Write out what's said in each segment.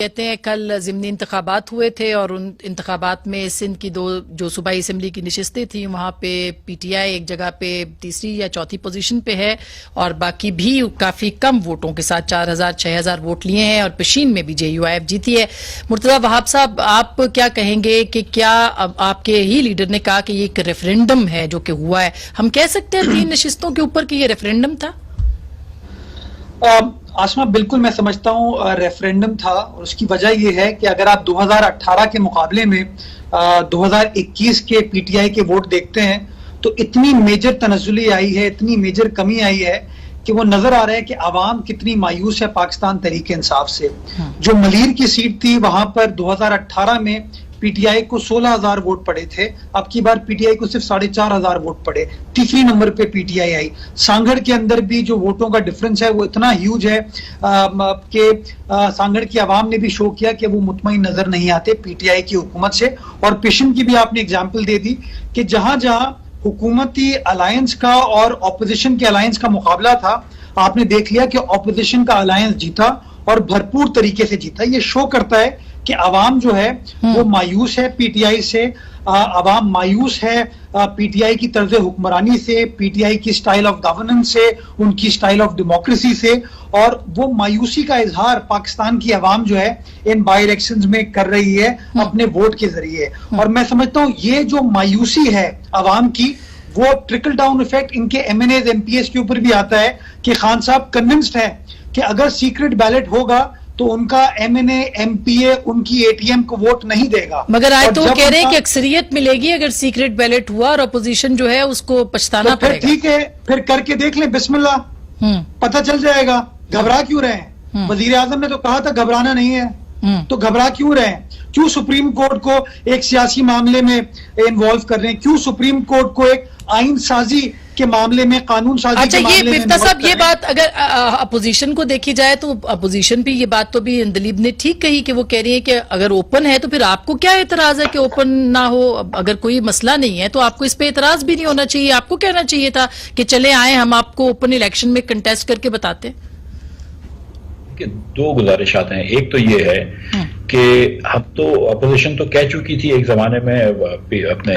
कहते हैं कल ज़िमनी इंतखाबात हुए थे और उन इंतखाबात में सिंध की दो जो सूबाई असम्बली की नशिस्तें थी वहाँ पे पीटीआई एक जगह पे तीसरी या चौथी पोजीशन पे है और बाकी भी काफ़ी कम वोटों के साथ 4000-6000 वोट लिए हैं और पेशीन में भी JUIF जीती है। मुर्तज़ा वहाब साहब, आप क्या कहेंगे कि क्या आपके ही लीडर ने कहा कि ये एक रेफरेंडम है जो कि हुआ है, हम कह सकते हैं 3 नशिस्तों के ऊपर कि ये रेफरेंडम था? आसमा, बिल्कुल मैं समझता हूँ रेफरेंडम था और उसकी वजह यह है कि अगर आप 2018 के मुकाबले में 2021 के पीटीआई के वोट देखते हैं तो इतनी मेजर तनज़्ज़ुली आई है, इतनी मेजर कमी आई है कि वो नजर आ रहा है कि आवाम कितनी मायूस है पाकिस्तान तहरीक इंसाफ से। जो मलीर की सीट थी वहां पर 2018 में पीटीआई को 16000 वोट पड़े थे, अब की बार पीटीआई को सिर्फ 4500 वोट पड़े, तीसरी नंबर पे पीटीआई आई। सांगड़ के अंदर भी जो वोटों का डिफरेंस है वो इतना ह्यूज है कि सांगड़ की आवाम ने भी शो किया कि वो मुतमईन नजर नहीं आते पीटीआई की हुकूमत से। और पेशन की भी आपने एग्जाम्पल दे दी कि जहां जहां हुकूमती अलायंस का और ऑपोजिशन के अलायंस का मुकाबला था, आपने देख लिया कि ऑपोजिशन का अलायंस जीता और भरपूर तरीके से जीता। ये शो करता है कि आवाम जो है वो मायूस है पीटीआई से, आवाम मायूस है पीटीआई की तर्ज हुक्मरानी से, पीटीआई की स्टाइल ऑफ गवर्नेंस से, उनकी स्टाइल ऑफ डेमोक्रेसी से, और वो मायूसी का इजहार पाकिस्तान की आवाम जो है इन बाई इलेक्शंस में कर रही है अपने वोट के जरिए। और मैं समझता हूं ये जो मायूसी है आवाम की, वो ट्रिकल डाउन इफेक्ट इनके MNAs MPs के ऊपर भी आता है कि खान साहब कन्विंस्ड है कि अगर सीक्रेट बैलेट होगा तो उनका MNA MPA उनकी ATM को वोट नहीं देगा। मगर आज तो वो कह रहे हैं कि अक्सरियत मिलेगी अगर सीक्रेट बैलेट हुआ और अपोजिशन जो है उसको पछताना पड़ेगा। ठीक है, फिर करके देख लें, बिस्मिल्लाह, पता चल जाएगा। घबरा क्यों रहे हैं? वजीर आजम ने तो कहा था घबराना नहीं है, तो घबरा क्यों रहे हैं? क्यों सुप्रीम कोर्ट को एक सियासी मामले में इन्वॉल्व कर रहे हैं? क्यों सुप्रीम कोर्ट को एक आइन साजी के मामले में, कानून साजी के मामले में? मिफ्ता साहब, ये बात अगर अपोजिशन को देखी जाए तो अपोजिशन भी ये बात तो भी दलीब ने ठीक कही कि वो कह रही है कि अगर ओपन है तो फिर आपको क्या एतराज है कि ओपन ना हो? अगर कोई मसला नहीं है तो आपको इस पे एतराज भी नहीं होना चाहिए, आपको कहना चाहिए था कि चले आए हम आपको ओपन इलेक्शन में कंटेस्ट करके बताते हैं। दो गुजारिशात हैं। एक तो ये है कि हम तो अपोजिशन तो कह चुकी थी एक जमाने में अपने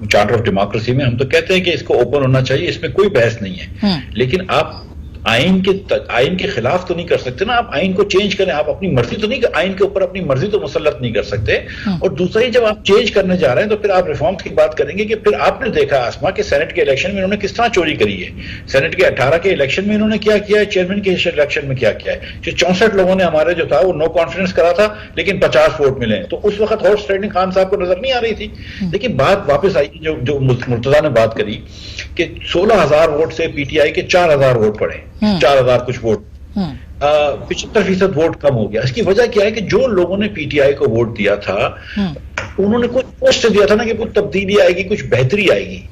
चार्टर ऑफ डेमोक्रेसी में, हम तो कहते हैं कि इसको ओपन होना चाहिए, इसमें कोई बहस नहीं है। लेकिन आप आइन के खिलाफ तो नहीं कर सकते ना, आप आइन को चेंज करें, आप अपनी मर्जी तो नहीं, आइन के ऊपर अपनी मर्जी तो मुसल्लत नहीं कर सकते। और दूसरा ही, जब आप चेंज करने जा रहे हैं तो फिर आप रिफॉर्म्स की बात करेंगे कि फिर आपने देखा आसमा के सेनेट के इलेक्शन में इन्होंने किस तरह चोरी करी है। सेनेट के 18 के इलेक्शन में इन्होंने क्या किया है, चेयरमैन के इलेक्शन में क्या किया है। 64 लोगों ने हमारे जो था वो नो कॉन्फिडेंस करा था, लेकिन 50 वोट मिले। तो उस वक्त हॉर्स ट्रेडिंग खान साहब को नजर नहीं आ रही थी। लेकिन बात वापस आई, जो मुर्तजा ने बात करी कि 16000 वोट से पीटीआई के 4000 वोट पड़े, 4000 कुछ वोट, 75% वोट कम हो गया। इसकी वजह क्या है कि जो लोगों ने पीटीआई को वोट दिया था उन्होंने कुछ पोस्ट दिया था ना कि कुछ तब्दीली आएगी, कुछ बेहतरी आएगी।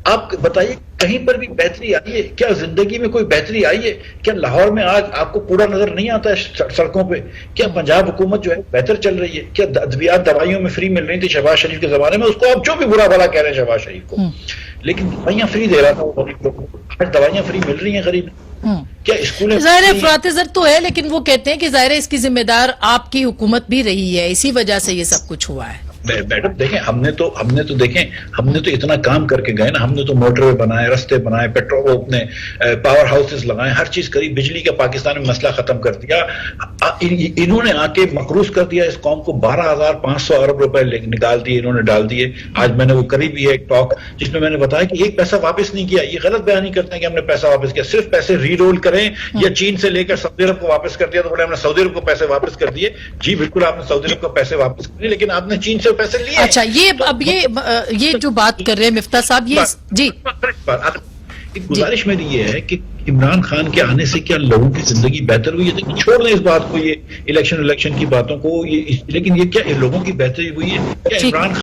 आप बताइए कहीं पर भी बेहतरी आई है क्या? जिंदगी में कोई बेहतरी आई है क्या? लाहौर में आज आपको कूड़ा नजर नहीं आता है सड़कों पे? क्या पंजाब हुकूमत जो है बेहतर चल रही है? क्या अद्वियात दवाइयों में फ्री मिल रही थी शहबाज शरीफ के जमाने में? उसको आप जो भी बुरा भला कह रहे हैं शहबाज शरीफ को, लेकिन दवाइयां फ्री दे रहा था वो गरीब लोगों को। आज दवाइयां फ्री मिल रही हैं गरीब। क्या स्कूल ज़ाहिर फ्रातज़र तो है, लेकिन वो कहते हैं कि ज़ाहिर इसकी जिम्मेदार आपकी हुकूमत भी रही है, इसी वजह से ये सब कुछ हुआ है। मैडम देखें, हमने तो इतना काम करके गए ना, हमने तो मोटरवे बनाए, रास्ते बनाए, पेट्रोल अपने पावर हाउसेस लगाए, हर चीज करी, बिजली का पाकिस्तान में मसला खत्म कर दिया। इन्होंने आके मकरूज कर दिया इस कौम को। 12500 अरब रुपए निकाल दिए, इन्होंने डाल दिए। आज मैंने वो करी भी है एक टॉक जिसमें मैंने बताया कि एक पैसा वापस नहीं किया। ये गलत बयान नहीं करते हैं कि हमने पैसा वापस किया, सिर्फ पैसे रीरोल करें या चीन से लेकर सऊदी अरब को वापस कर दिया तो बोले हमने सऊदी अरब को पैसे वापस कर दिए। जी बिल्कुल, आपने सऊदी अरब को पैसे वापस कर दिए, लेकिन आपने चीन से पैसे लिए। अच्छा, ये जो बात कर रहे हैं मिफ्ता साहब, ये जी एक गुजारिश मेरी ये है कि इमरान खान के आने से क्या लोगों की जिंदगी बेहतर हुई है? छोड़ दें इस बात को, ये इलेक्शन की बातों को, लेकिन ये क्या लोगों की बेहतरी हुई है क्या? इमरान